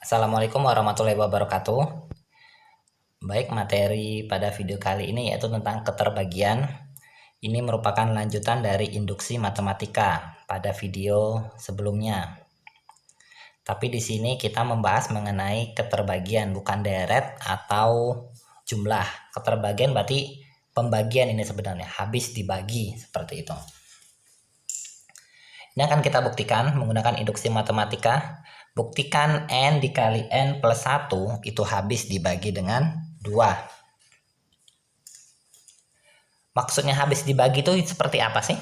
Assalamualaikum warahmatullahi wabarakatuh. Baik, materi pada video kali ini yaitu tentang keterbagian. Ini merupakan lanjutan dari induksi matematika pada video sebelumnya. Tapi di sini kita membahas mengenai keterbagian, bukan deret atau jumlah. Keterbagian berarti pembagian ini sebenarnya, habis dibagi seperti itu. Ini akan kita buktikan menggunakan induksi matematika. Buktikan N dikali N plus 1 itu habis dibagi dengan 2. Maksudnya habis dibagi itu seperti apa sih?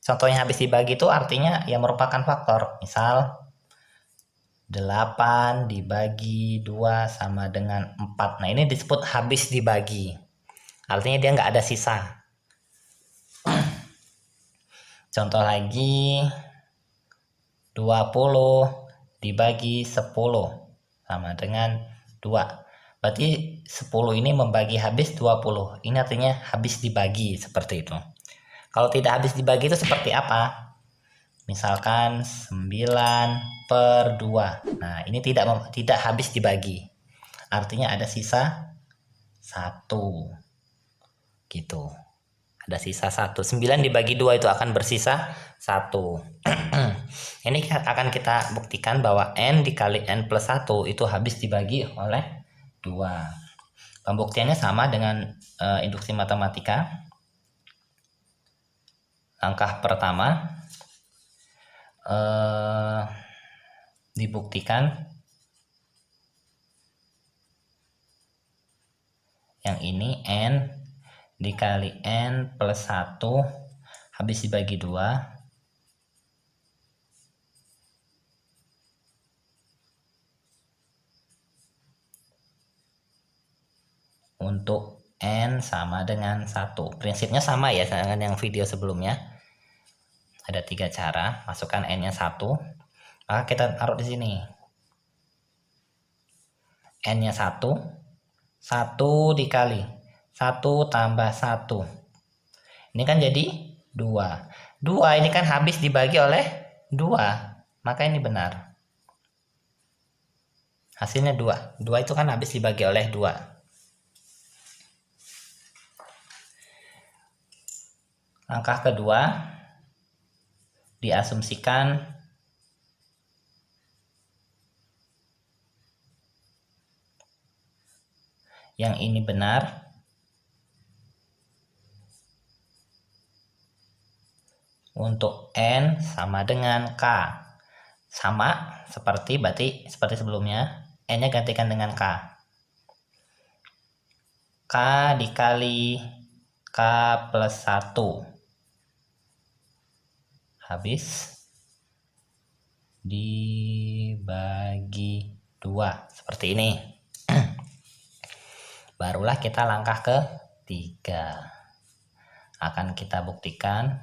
Contohnya habis dibagi itu artinya ya merupakan faktor. Misal 8 dibagi 2 sama dengan 4. Nah ini disebut habis dibagi. Artinya dia nggak ada sisa. Contoh lagi 20 dibagi 10 sama dengan 2. Berarti 10 ini membagi habis 20. Ini artinya habis dibagi seperti itu. Kalau tidak habis dibagi itu seperti apa? Misalkan 9/2. Nah, ini tidak habis dibagi. Artinya ada sisa 1. Gitu. Ada sisa 1. 9 dibagi 2 itu akan bersisa 1. Ini akan kita buktikan bahwa N dikali N plus 1 itu habis dibagi oleh 2. Pembuktiannya sama dengan induksi matematika. Langkah pertama, dibuktikan yang ini N dikali N plus 1 habis dibagi 2 untuk N sama dengan 1. Prinsipnya sama ya dengan yang video sebelumnya. Ada 3 cara, masukkan N-nya 1. Maka kita taruh di sini. N-nya 1. 1 dikali 1 tambah 1. Ini kan jadi 2. 2 ini kan habis dibagi oleh 2. Maka ini benar. Hasilnya 2. 2 itu kan habis dibagi oleh 2. Langkah kedua, diasumsikan yang ini benar untuk N sama dengan K. Sama seperti sebelumnya, N-nya gantikan dengan K. K dikali K plus 1 habis dibagi 2 seperti ini. Barulah kita langkah ketiga. Akan kita buktikan.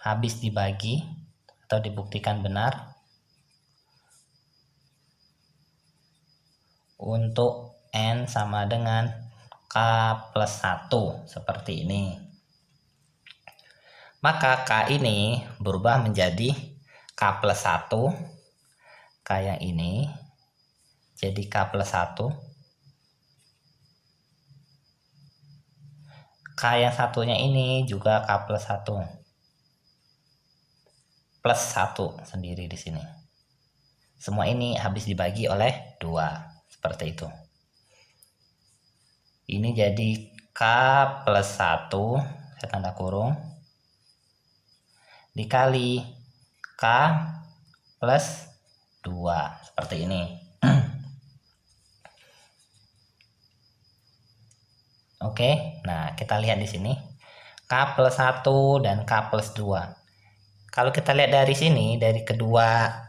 Habis dibagi atau dibuktikan benar untuk N sama dengan K plus 1 seperti ini. Maka K ini berubah menjadi K plus 1. K yang ini jadi K plus 1. K yang satunya ini juga K plus 1. Plus 1 sendiri di sini. Semua ini habis dibagi oleh 2. Seperti itu. Ini jadi K plus 1, saya tanda kurung, dikali K plus 2. Seperti ini. Oke, nah kita lihat di sini. K plus 1 dan K plus 2. Kalau kita lihat dari sini, dari kedua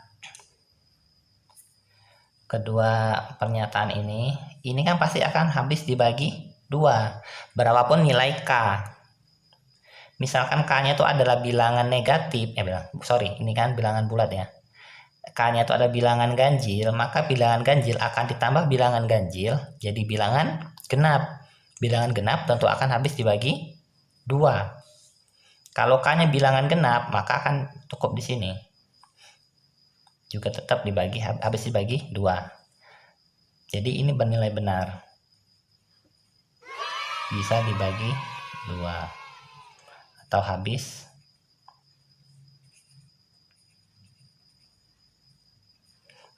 pernyataan ini kan pasti akan habis dibagi 2. Berapapun nilai K. Misalkan K-nya itu adalah bilangan negatif, ini kan bilangan bulat ya. K-nya itu ada bilangan ganjil, maka bilangan ganjil akan ditambah bilangan ganjil jadi bilangan genap. Bilangan genap tentu akan habis dibagi 2. Kalau K-nya bilangan genap, maka akan cukup di sini. Juga tetap dibagi, habis dibagi 2. Jadi ini bernilai benar. Bisa dibagi 2. Atau habis.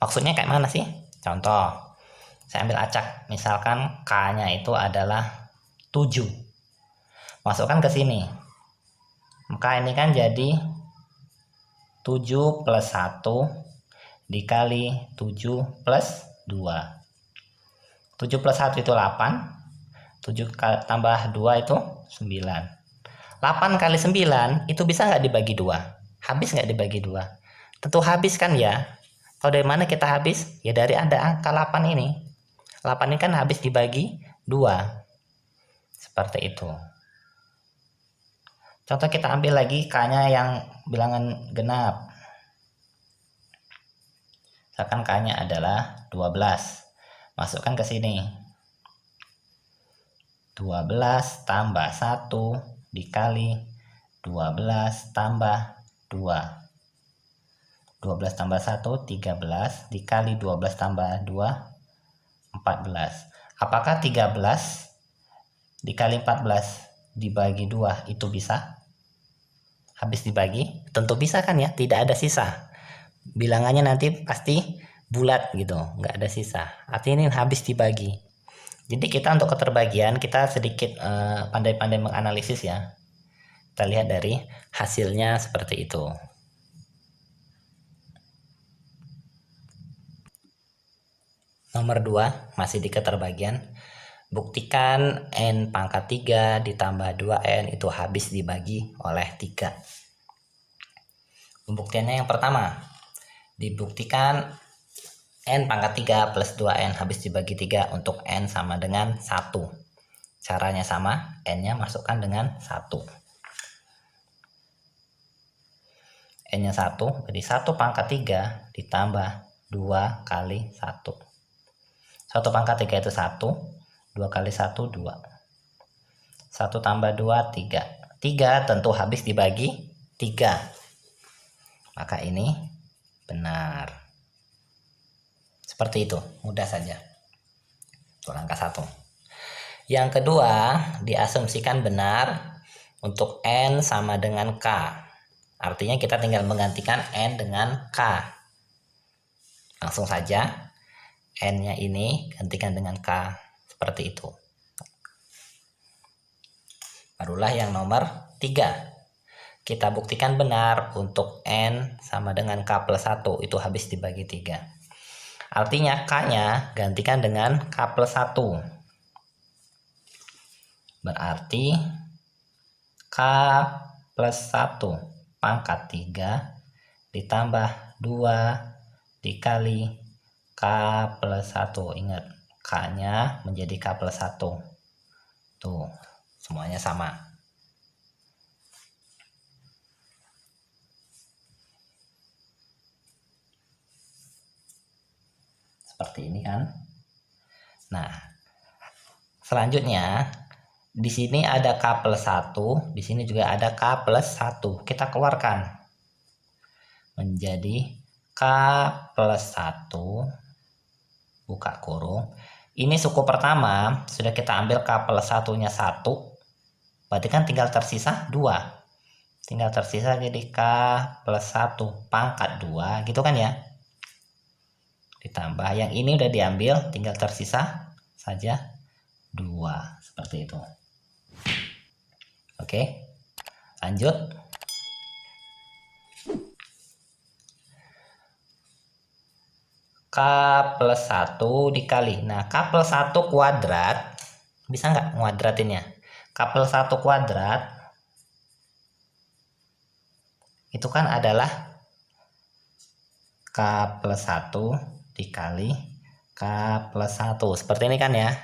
Maksudnya kayak mana sih? Contoh, saya ambil acak. Misalkan K-nya itu adalah 7. Masukkan ke sini. Maka ini kan jadi 7 plus 1 dikali 7 plus 2. 7 plus 1 itu 8. 7 tambah 2 itu 9. 8 kali 9 itu bisa nggak dibagi 2? Habis nggak dibagi 2? Tentu habis kan ya. Kalau dari mana kita habis? Ya dari ada angka 8 ini. 8 ini kan habis dibagi 2. Seperti itu. Contoh kita ambil lagi K-nya yang bilangan genap. Misalkan K-nya adalah 12. Masukkan ke sini. 12 tambah 1 dikali 12 tambah 2. 12 tambah 1, 13, dikali 12 tambah 2, 14. Apakah 13 dikali 14 dibagi 2 itu bisa? Habis dibagi? Tentu bisa kan ya, tidak ada sisa. Bilangannya nanti pasti bulat gitu, nggak ada sisa. Artinya ini habis dibagi. Jadi kita untuk keterbagian, kita sedikit pandai-pandai menganalisis ya. Kita lihat dari hasilnya seperti itu. Nomor 2, masih di keterbagian. Buktikan N pangkat 3 ditambah 2N itu habis dibagi oleh 3. Pembuktiannya yang pertama. Dibuktikan N pangkat 3 plus 2N habis dibagi 3 untuk N sama dengan 1. Caranya sama, N-nya masukkan dengan 1. N-nya 1, jadi 1 pangkat 3 ditambah 2 kali 1. 1 pangkat 3 itu 1, 2 kali 1, 2. 1 tambah 2, 3. 3 tentu habis dibagi 3. Maka ini benar. Seperti itu, mudah saja. Itu langkah 1. Yang kedua, diasumsikan benar untuk N sama dengan K. Artinya kita tinggal menggantikan N dengan K. Langsung saja. N-nya ini gantikan dengan K, seperti itu. Barulah yang nomor 3. Kita buktikan benar untuk N sama dengan K plus 1 itu habis dibagi 3. Artinya K-nya gantikan dengan K plus 1. Berarti K plus 1 pangkat 3 ditambah 2 dikali K plus 1. Ingat, K-nya menjadi K plus 1. Tuh, semuanya sama. Seperti ini kan. Nah, selanjutnya di sini ada K plus 1, di sini juga ada K plus 1. Kita keluarkan. Menjadi K plus 1 buka kurung. Ini suku pertama sudah kita ambil K plus 1-nya 1. Berarti kan tinggal tersisa 2. Tinggal tersisa jadi K plus 1 pangkat 2 gitu kan ya. Ditambah yang ini udah diambil, tinggal tersisa saja 2. Seperti itu. Oke. Lanjut. K plus 1 dikali. Nah, K plus 1 kuadrat. Bisa nggak nguadratinnya? K plus 1 kuadrat. Itu kan adalah K plus 1 dikali K plus 1. Seperti ini kan ya.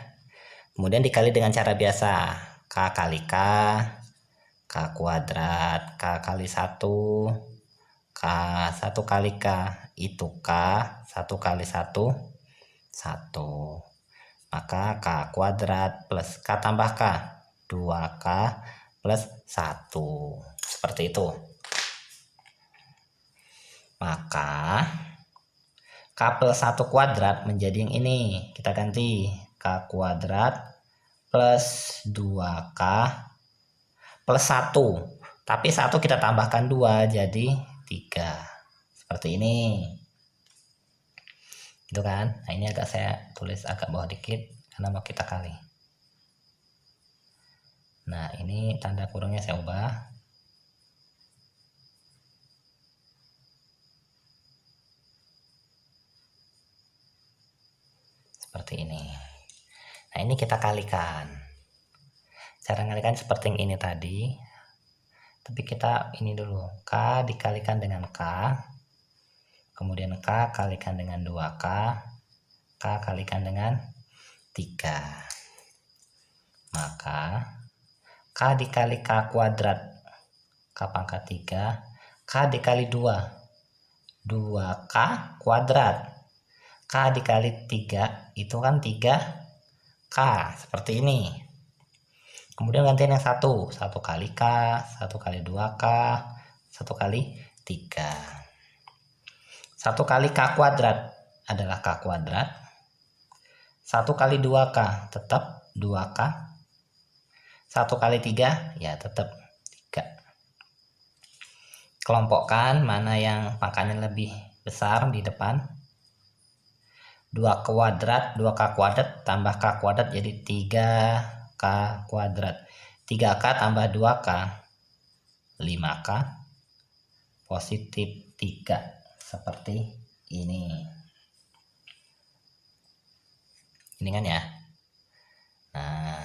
Kemudian dikali dengan cara biasa. K kali K. K kuadrat. K kali 1. K 1 kali K. Itu K 1 kali 1 1. Maka K kuadrat plus K tambah K 2K plus 1. seperti itu. Maka K plus 1 kuadrat menjadi yang ini. Kita ganti K kuadrat plus 2K plus 1. Tapi 1 kita tambahkan 2 jadi 3. Seperti ini. Gitu kan? Nah, ini agak saya tulis agak bawah dikit karena mau kita kali. Nah, ini tanda kurungnya saya ubah. Seperti ini. Nah, ini kita kalikan. Cara ngalikan seperti yang ini tadi. Tapi kita ini dulu. K dikalikan dengan K. Kemudian K kalikan dengan 2K. K kalikan dengan 3. Maka K dikali K kuadrat. K pangkat 3. K dikali 2. 2K kuadrat. K dikali 3 itu kan 3K. Seperti ini. Kemudian gantiin yang 1 kali K, 1 kali 2K, 1 kali 3. 1 kali K kuadrat adalah K kuadrat. 1 kali 2K tetap 2K. 1 kali 3 ya tetap 3. Kelompokkan mana yang pangkatnya lebih besar di depan. 2 kuadrat, 2K kuadrat tambah K kuadrat jadi 3K kuadrat. 3K tambah 2K 5K positif 3 seperti ini. Ini kan ya. Nah,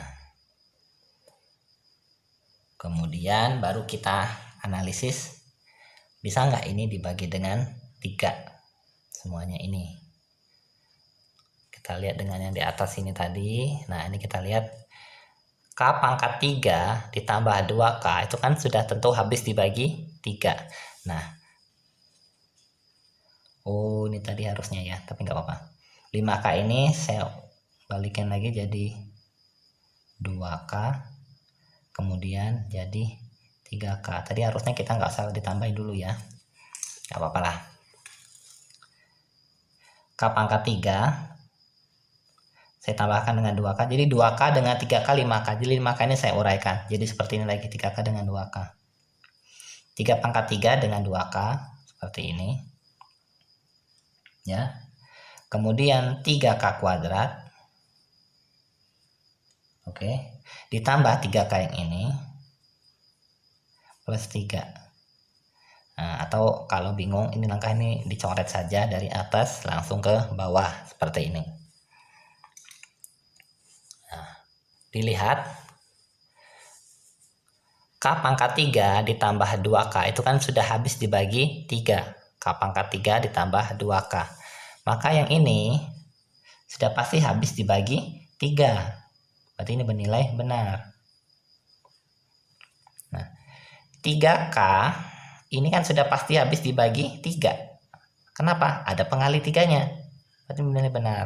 kemudian baru kita analisis bisa nggak ini dibagi dengan 3 semuanya ini. Kita lihat dengan yang di atas ini tadi. Nah, ini kita lihat K pangkat 3 ditambah 2K itu kan sudah tentu habis dibagi 3. Nah, oh ini tadi harusnya ya, tapi nggak apa-apa. 5K ini saya balikin lagi jadi 2K, kemudian jadi 3K. Tadi harusnya kita nggak usah ditambahin dulu ya, nggak apa-apa lah. K pangkat 3 saya tambahkan dengan 2K, jadi 2K dengan 3K 5K. Jadi 5K ini saya uraikan jadi seperti ini lagi, 3K dengan 2K. 3 pangkat 3 dengan 2K seperti ini ya. Kemudian 3K kuadrat, oke, ditambah 3K yang ini plus 3. Nah, atau kalau bingung ini langkah ini dicoret saja dari atas langsung ke bawah seperti ini. Nah, dilihat K pangkat 3 ditambah 2K itu kan sudah habis dibagi 3. K pangkat 3 ditambah 2K. Maka yang ini sudah pasti habis dibagi 3. Berarti ini bernilai benar. Nah, 3K ini kan sudah pasti habis dibagi 3. Kenapa? Ada pengali 3-nya. Berarti bernilai benar.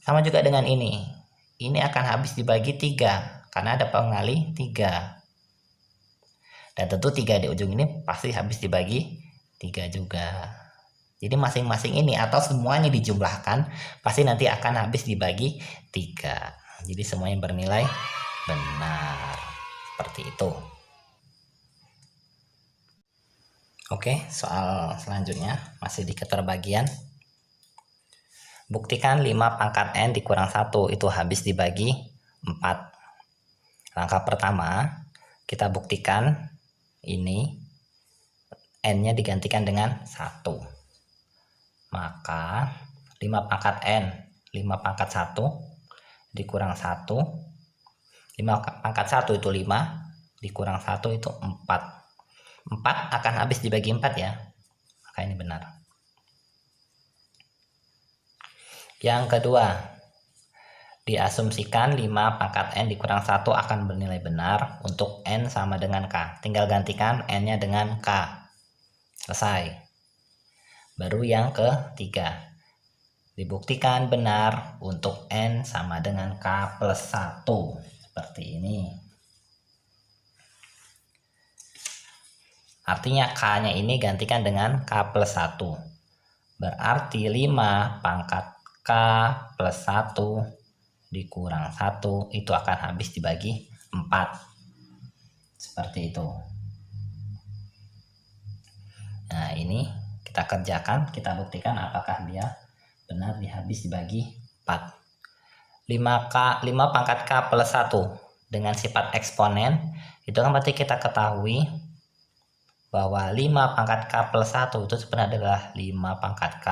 Sama juga dengan ini. Ini akan habis dibagi 3 karena ada pengali 3. Dan tentu 3 di ujung ini pasti habis dibagi 3 juga. Jadi masing-masing ini atau semuanya dijumlahkan pasti nanti akan habis dibagi 3. Jadi semuanya bernilai benar. Seperti itu. Oke, soal selanjutnya masih di keterbagian. Buktikan 5 pangkat N dikurang 1 itu habis dibagi 4. Langkah pertama, kita buktikan ini N-nya digantikan dengan 1. Maka 5 pangkat N, 5 pangkat 1 dikurang 1. 5 pangkat 1 itu 5, dikurang 1 itu 4. 4 akan habis dibagi 4 ya. Maka ini benar. Yang kedua, diasumsikan 5 pangkat N dikurang 1 akan bernilai benar untuk N sama dengan K. Tinggal gantikan N-nya dengan K. Selesai. Baru yang ketiga, dibuktikan benar untuk N sama dengan K plus 1. Seperti ini. Artinya K-nya ini gantikan dengan K plus 1. Berarti 5 pangkat K plus 1 dikurang 1 itu akan habis dibagi 4. Seperti itu. Nah, ini kita kerjakan, kita buktikan apakah dia benar dihabis dibagi 4. 5 pangkat K plus 1 dengan sifat eksponen, itu kan berarti kita ketahui bahwa 5 pangkat K plus 1 itu sebenarnya adalah 5 pangkat K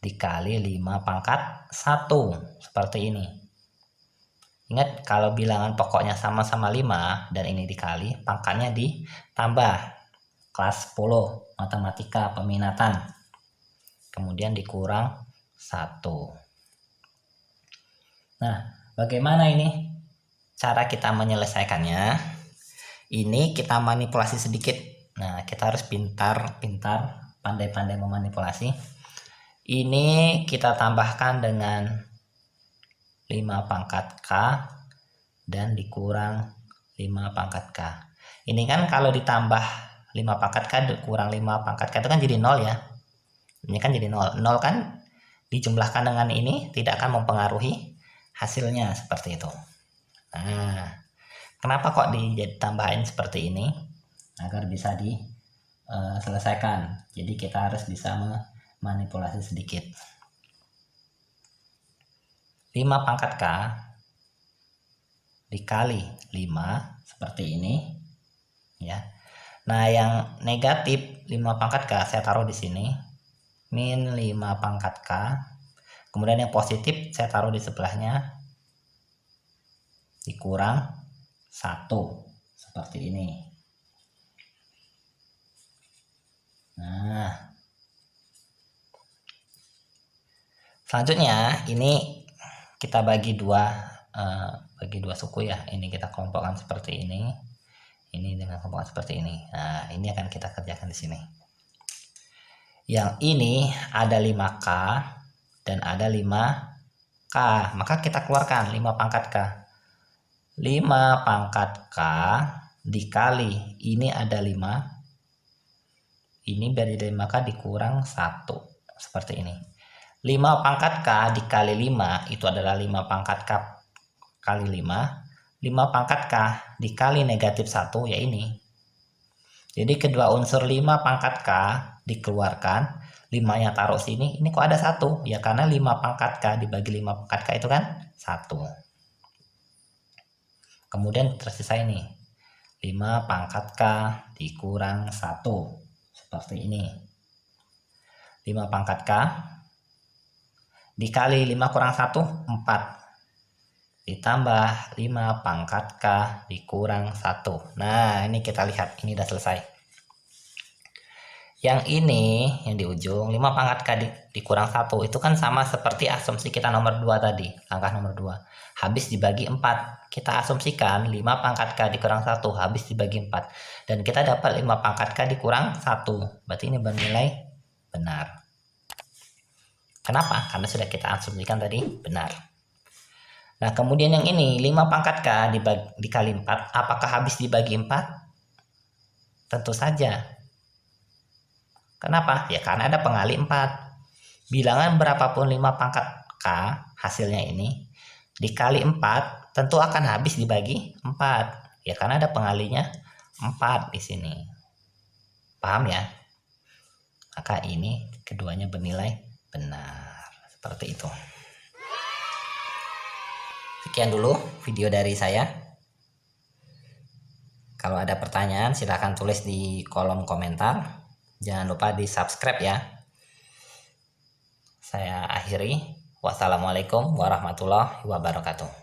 dikali 5 pangkat 1. Seperti ini. Ingat, kalau bilangan pokoknya sama-sama 5 dan ini dikali, pangkatnya ditambah. Kelas 10 matematika peminatan. Kemudian dikurang 1. Nah, bagaimana ini cara kita menyelesaikannya? Ini kita manipulasi sedikit. Nah, kita harus pintar-pintar, pandai-pandai memanipulasi. Ini kita tambahkan dengan 5 pangkat K dan dikurang 5 pangkat K. Ini kan kalau ditambah 5 pangkat K kurang 5 pangkat K itu kan jadi 0 ya. Ini kan jadi 0. 0 kan dijumlahkan dengan ini tidak akan mempengaruhi hasilnya, seperti itu. Nah, kenapa kok ditambahin seperti ini? Agar bisa diselesaikan. Jadi kita harus bisa memanipulasi sedikit. 5 pangkat K dikali 5 seperti ini ya. Nah, yang negatif 5 pangkat K saya taruh di sini, min 5 pangkat K. Kemudian yang positif saya taruh di sebelahnya, dikurang 1 seperti ini. Nah, selanjutnya ini kita bagi dua suku ya. Ini kita kelompokkan seperti ini. Ini dengan kelompokkan seperti ini. Nah, ini akan kita kerjakan di sini. Yang ini ada 5K dan ada 5K. Maka kita keluarkan 5 pangkat K. 5 pangkat K dikali ini ada 5. Ini dari 5K dikurang 1. Seperti ini. 5 pangkat K dikali 5 itu adalah 5 pangkat K kali 5. 5 pangkat K dikali negatif 1 ya ini. Jadi kedua unsur 5 pangkat K dikeluarkan, 5-nya taruh sini, ini kok ada 1? Ya karena 5 pangkat K dibagi 5 pangkat K itu kan 1. Kemudian tersisa ini, 5 pangkat K dikurang 1. Seperti ini. 5 pangkat K dikali 5 kurang 1, 4. Ditambah 5 pangkat K dikurang 1. Nah, ini kita lihat, ini udah selesai. Yang ini, yang di ujung, 5 pangkat K dikurang 1, itu kan sama seperti asumsi kita nomor 2 tadi, langkah nomor 2. Habis dibagi 4. Kita asumsikan 5 pangkat K dikurang 1, habis dibagi 4. Dan kita dapat 5 pangkat K dikurang 1. Berarti ini bernilai benar. Kenapa? Karena sudah kita asumsikan tadi benar. Nah, kemudian yang ini 5 pangkat K dikali 4, apakah habis dibagi 4? Tentu saja. Kenapa? Ya karena ada pengali 4. Bilangan berapapun 5 pangkat K hasilnya ini dikali 4 tentu akan habis dibagi 4. Ya karena ada pengalinya 4 di sini. Paham ya? Maka ini keduanya bernilai benar. Seperti itu. Sekian dulu video dari saya. Kalau ada pertanyaan silahkan tulis di kolom komentar. Jangan lupa di subscribe ya. Saya akhiri. Wassalamualaikum warahmatullahi wabarakatuh.